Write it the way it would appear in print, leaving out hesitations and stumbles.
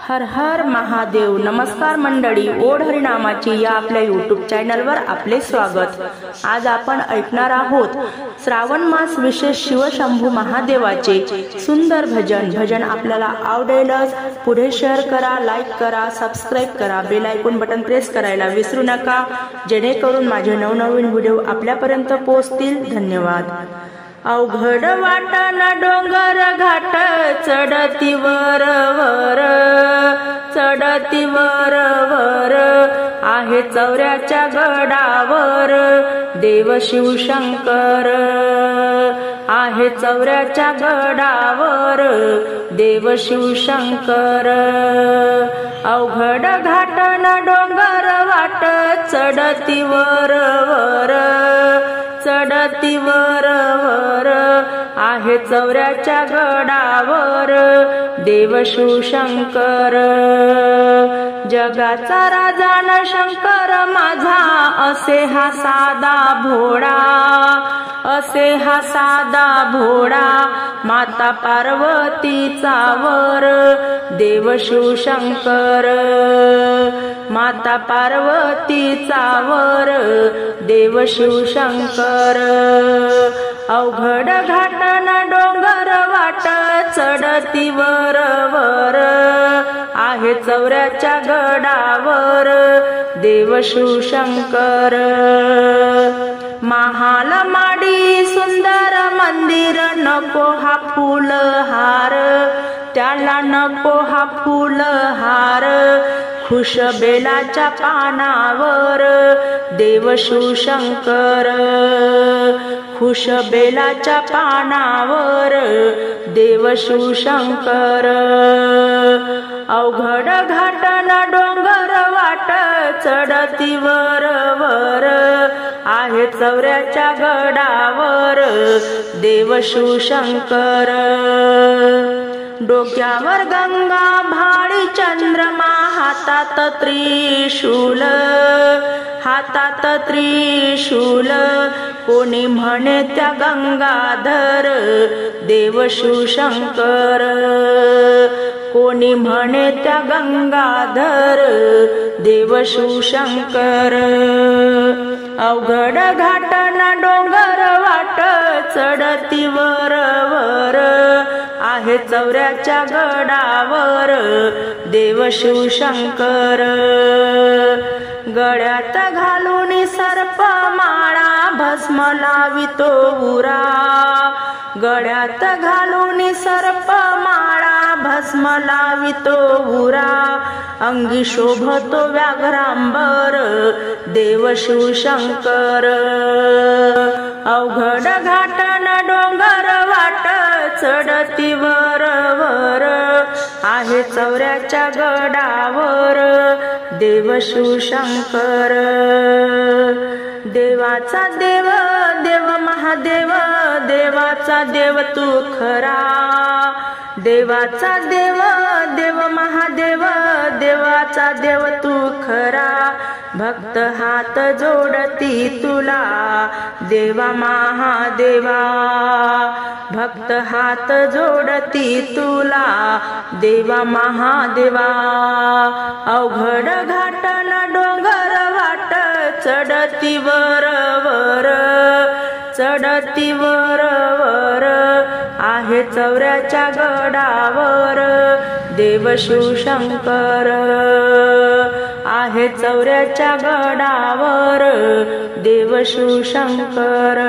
हर हर महादेव। नमस्कार मंडळी, ओढ हरिनामाची या आपल्या यूट्यूब चॅनलवर आपले स्वागत। आज आपण ऐकणार आहोत श्रावण मास विशेष शिवशंभू महादेवाचे सुंदर भजन आपल्याला आवडेलच। पुढे शेअर करा, लाईक करा, सबस्क्राइब करा, बेल आयकॉन बटन प्रेस करायला विसरू नका, जेणेकरून माझे नवनवीन व्हिडिओ आपल्यापर्यंत पोहोचतील। धन्यवाद। अवघड वाटन डोंगर घाट चढती वर वर, चढती वर वर, आहे चौऱ्याच्या गडावर देव शिवशंकर, आहे चौऱ्याच्या गडावर देव शिवशंकर। अवघड घाटन डोंगर वाट चढती वर वर, चढती वर वर, आहे चौऱ्याच्या गडावर देव शिवशंकर। जगाचा राजा न शंकर माझा, असे हा साधा भोळा, असे हा साधा भोळा, माता पार्वतीचा वर देव शिवशंकर, माता पार्वतीचा वर देव शिवशंकर। अवघड घाटन डोंगर वाट चढती वर वर, आहे चौऱ्याच्या गडावर देव शिवशंकर। महाल माडी सुंदर मंदिर नको हा फूल हार, त्याला नको हा फूल हार, खुश बेलाच्या पानावर देव शिवशंकर, खुश बेलाच्या पानावर देव शिवशंकर। अवघड घाटन डोंगर वाट चढती वर वर, आहे चौऱ्याच्या गडावर देव शिवशंकर। डोक्यावर गंगा भाळी चंद्रमा, हातात त्रिशूल, हातात त्रिशूल, कोणी म्हणे त्या गंगाधर देव शिवशंकर, कोणी म्हणे त्या गंगाधर देव शिवशंकर। अवघड घाटन डोंगर वाट चढती वर वर, आहे चौऱ्याच्या गडावर देव शिवशंकर। गळ्यात घालून सर्प माळा, भस्म लावितो उरा, गळ्यात घालून सर्प माळा, भस्म लावितो उरा, अंगी शोभतो व्याघ्रांबर देव शिवशंकर। अवघड घाटन डोंगर वाट चढती वर वर, आहे चौऱ्याच्या गडावर देव शिवशंकर। देवाचा देव देव महादेव, देवाचा देव तू खरा, देवाचा देव देव महादेव, देवाचा देव तू खरा, भक्त हात जोडती तुला देवा महादेवा, भक्त हात जोडती तुला देवा महादेवा। अवघड घाटन डोंगर वाट चढती वर वर, चढती वर वर, आहे चौऱ्याच्या गडावर देव शिवशंकर, आहे चौऱ्याच्या गडावर देव शिवशंकर।